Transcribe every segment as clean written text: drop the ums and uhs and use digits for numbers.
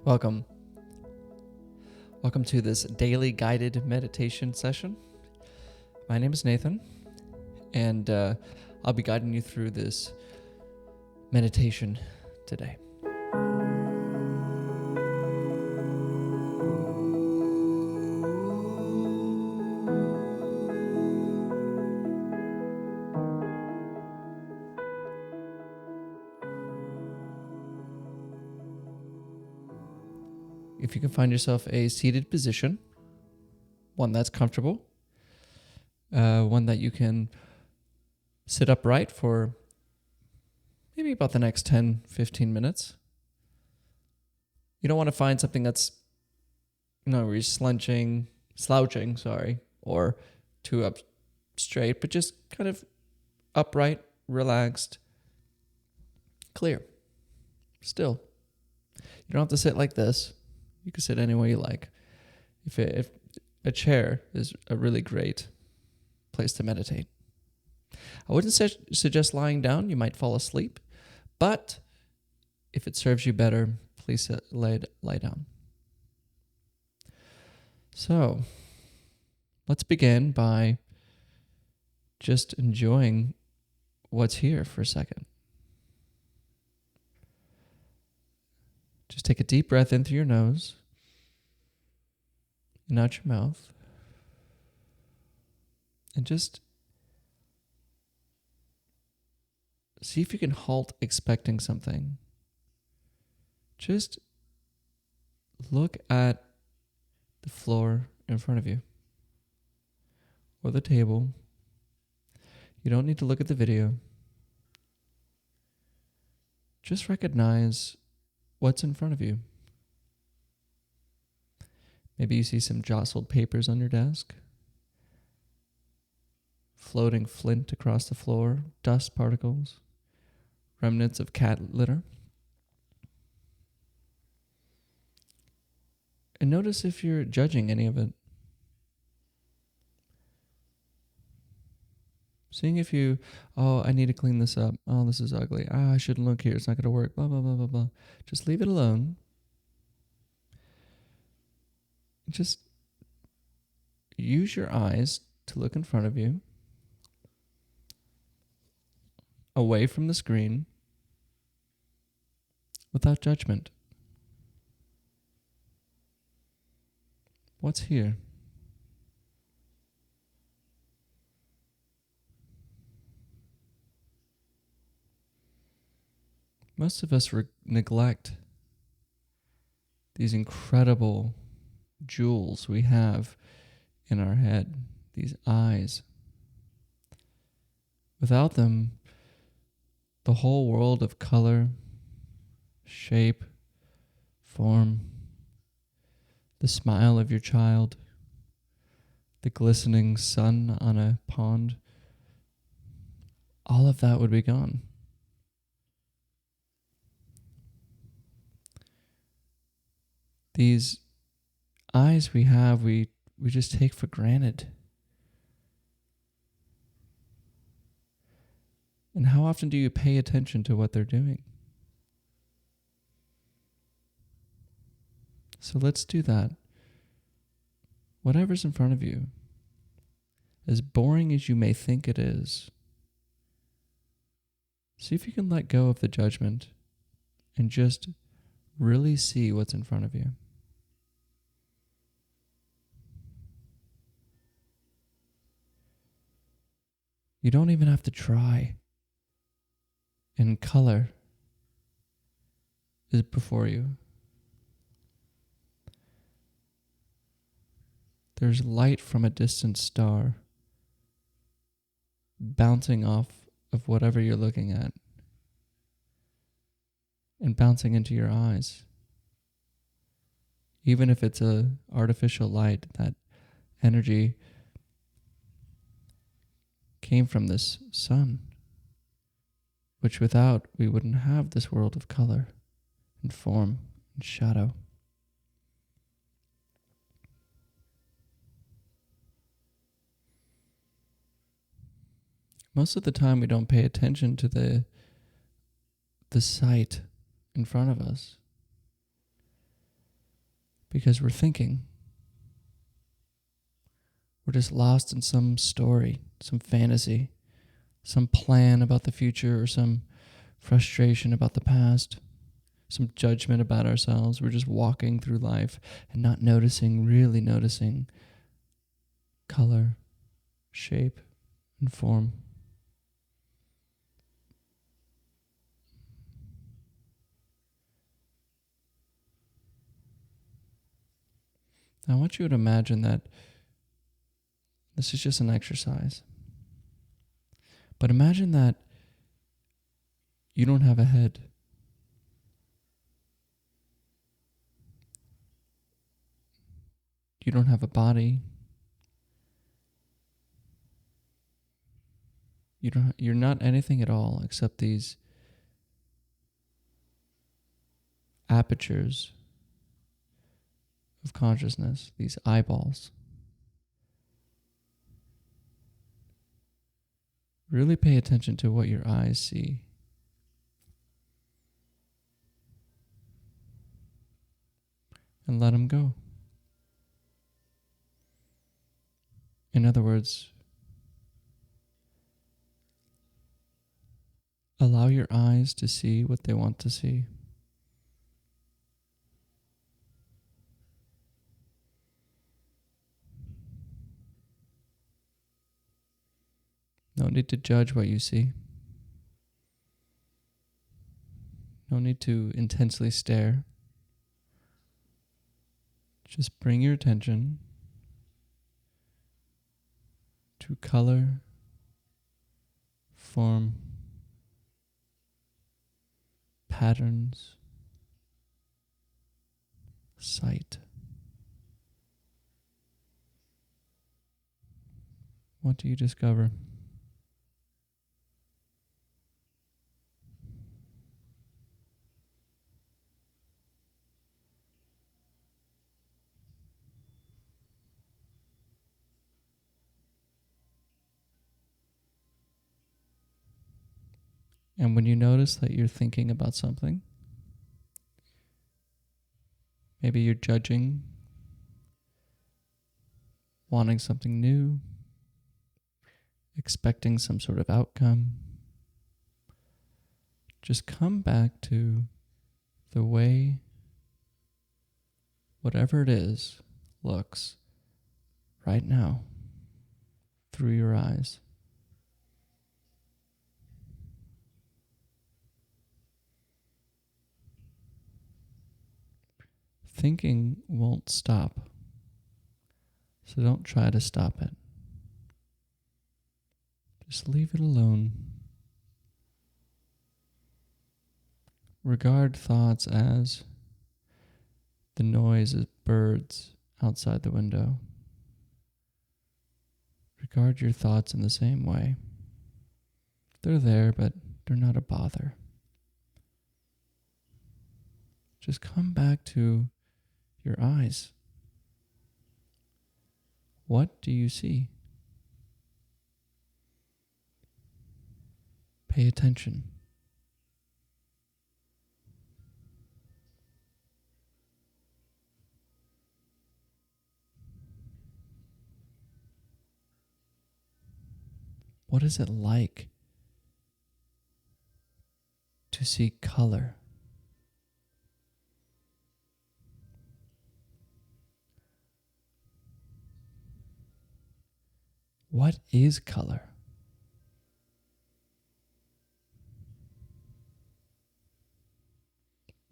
Welcome. Welcome to this daily guided meditation session. My name is Nathan, and I'll be guiding you through this meditation today. If you can find yourself a seated position, one that's comfortable, one that you can sit upright for maybe about the next 10-15 minutes. You don't want to find something that's, where you're slouching, or too up straight, but just kind of upright, relaxed, clear, still. You don't have to sit like this. You can sit any way you like. If a chair is a really great place to meditate. I wouldn't suggest lying down. You might fall asleep. But if it serves you better, please lie down. So, let's begin by just enjoying what's here for a second. Just take a deep breath in through your nose and out your mouth. And just see if you can halt expecting something. Just look at the floor in front of you or the table. You don't need to look at the video. Just recognize what's in front of you. Maybe you see some jostled papers on your desk, floating flint across the floor, dust particles, remnants of cat litter. And notice if you're judging any of it. Seeing if I need to clean this up. Oh, this is ugly. I shouldn't look here. It's not going to work. Blah, blah, blah, blah, blah. Just leave it alone. Just use your eyes to look in front of you, away from the screen, without judgment. What's here? Most of us neglect these incredible jewels we have in our head, these eyes. Without them, the whole world of color, shape, form, the smile of your child, the glistening sun on a pond, all of that would be gone. These eyes we have, we just take for granted. And how often do you pay attention to what they're doing? So let's do that. Whatever's in front of you, as boring as you may think it is, see if you can let go of the judgment and just really see what's in front of you. You don't even have to try. And color is before you. There's light from a distant star bouncing off of whatever you're looking at and bouncing into your eyes. Even if it's an artificial light, that energy came from this sun, which without we wouldn't have this world of color and form and shadow. Most of the time we don't pay attention to the sight in front of us. because we're thinking. We're just lost in some story, some fantasy, some plan about the future, or some frustration about the past, some judgment about ourselves. We're just walking through life and not noticing, really noticing color, shape, and form. Now, I want you to imagine that this is just an exercise. But imagine that you don't have a head. You don't have a body. You're not anything at all except these apertures of consciousness, these eyeballs. Really pay attention to what your eyes see. And let them go. In other words, allow your eyes to see what they want to see. No need to judge what you see. No need to intensely stare. Just bring your attention to color, form, patterns, sight. What do you discover? And when you notice that you're thinking about something, maybe you're judging, wanting something new, expecting some sort of outcome, just come back to the way whatever it is looks right now through your eyes. Thinking won't stop, so don't try to stop it. Just leave it alone. Regard thoughts as the noise of birds outside the window. Regard your thoughts in the same way. They're there, but they're not a bother. Just come back to your eyes. What do you see? Pay attention. What is it like to see color? What is color?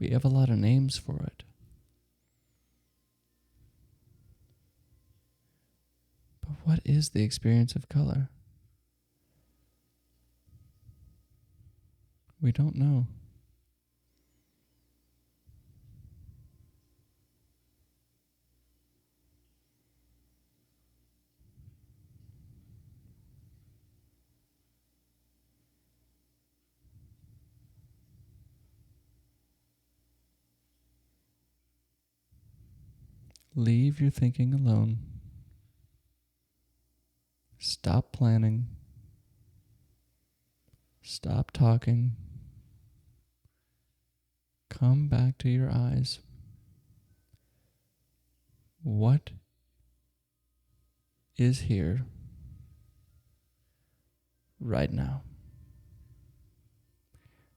We have a lot of names for it. But what is the experience of color? We don't know. Leave your thinking alone. Stop planning. Stop talking. Come back to your eyes. what is here right now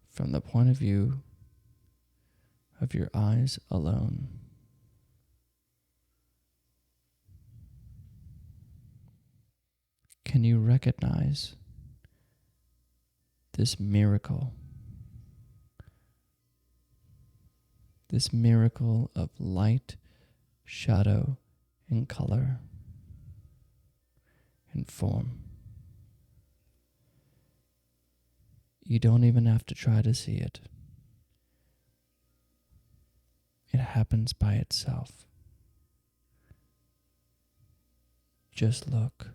from the point of view of your eyes alone. Can you recognize this miracle? This miracle of light, shadow, and color and form. You don't even have to try to see it. It happens by itself. Just look.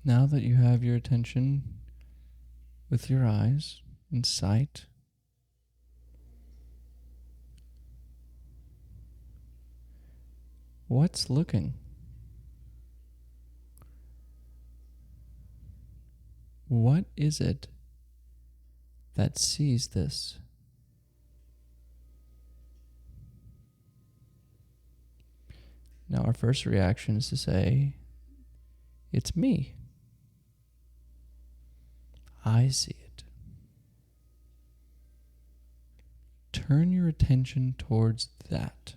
Now that you have your attention with your eyes and sight, what's looking? What is it that sees this? Now, our first reaction is to say, it's me. I see it. Turn your attention towards that.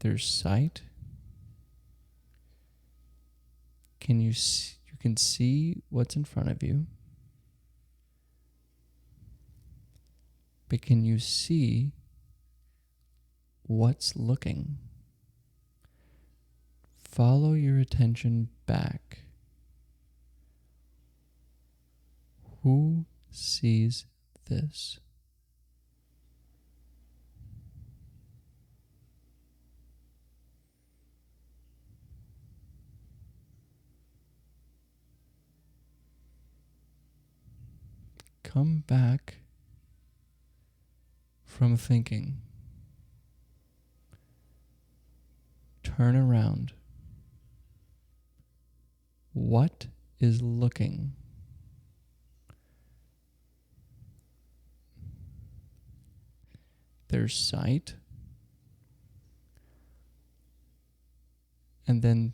There's sight. You can see what's in front of you. But can you see what's looking? Follow your attention back. Who sees this? Come back from thinking. Turn around. What is looking? There's sight, and then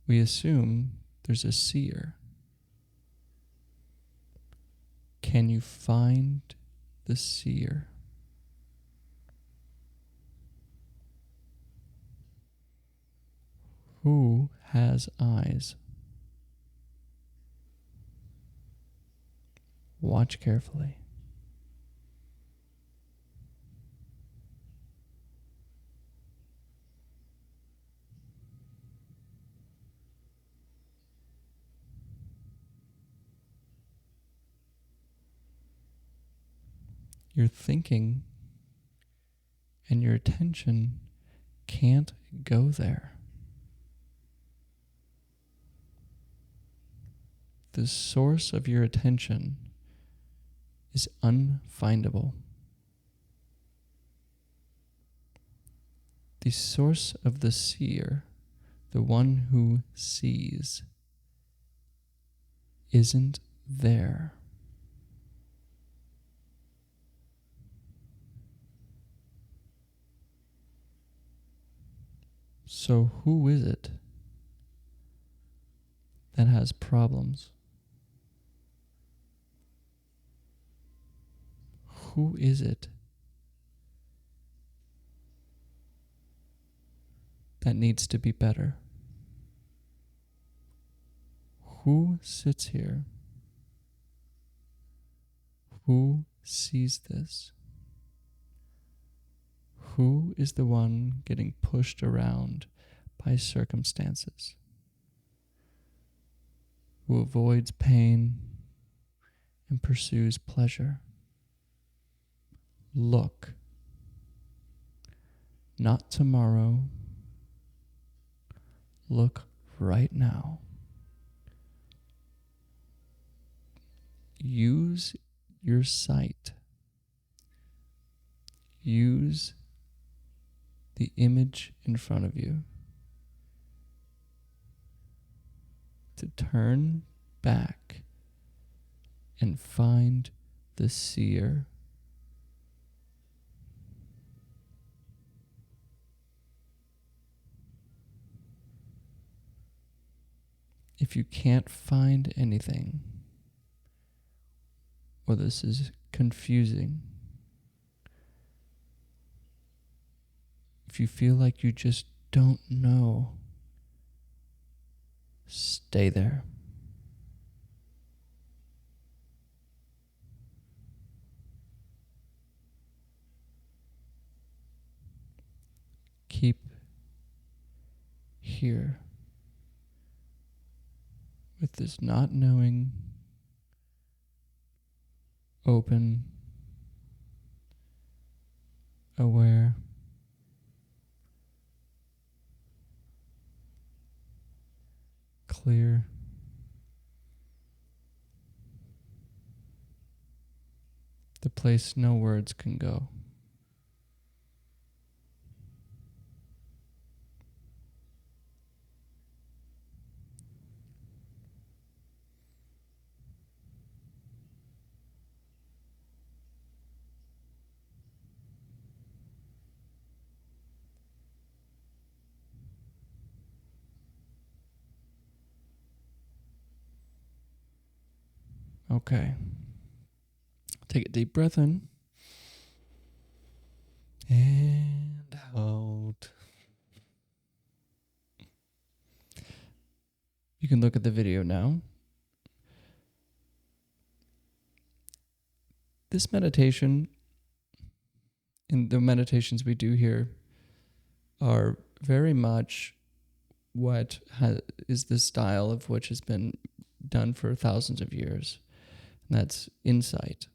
we assume there's a seer. Can you find the seer? Who has eyes? Watch carefully. Your thinking and your attention can't go there. The source of your attention is unfindable. The source of the seer, the one who sees, isn't there. So who is it that has problems? Who is it that needs to be better? Who sits here? Who sees this? Who is the one getting pushed around by circumstances? Who avoids pain and pursues pleasure? Look. Not tomorrow. Look right now. Use your sight. Use the image in front of you to turn back and find the seer. If you can't find anything, or this is confusing, if you feel like you just don't know, stay there. Keep here with this not knowing, open, aware, clear, the place no words can go. Okay. Take a deep breath in and out. You can look at the video now. This meditation and the meditations we do here are very much what is the style of which has been done for thousands of years. And that's insight.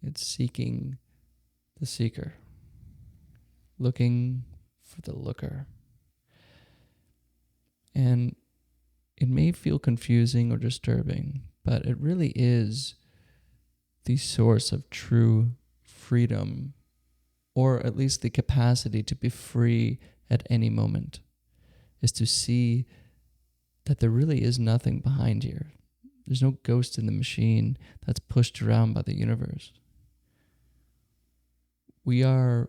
It's seeking the seeker, looking for the looker. And it may feel confusing or disturbing, but it really is the source of true freedom, or at least the capacity to be free at any moment, is to see that there really is nothing behind here. There's no ghost in the machine that's pushed around by the universe. We are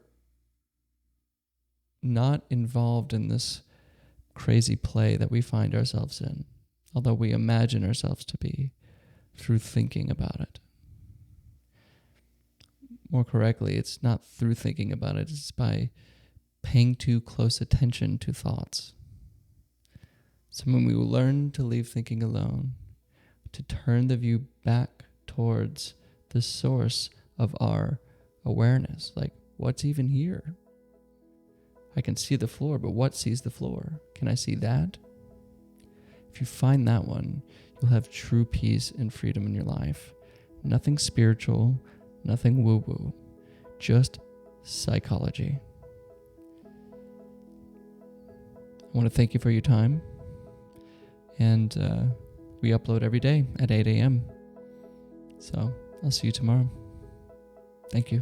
not involved in this crazy play that we find ourselves in, although we imagine ourselves to be through thinking about it. More correctly, it's not through thinking about it, it's by paying too close attention to thoughts. So when we learn to leave thinking alone, to turn the view back towards the source of our awareness, like what's even here? I can see the floor, but what sees the floor? Can I see that? If you find that one, you'll have true peace and freedom in your life. Nothing spiritual, nothing woo-woo, just psychology. I want to thank you for your time. And we upload every day at 8 a.m. So I'll see you tomorrow. Thank you.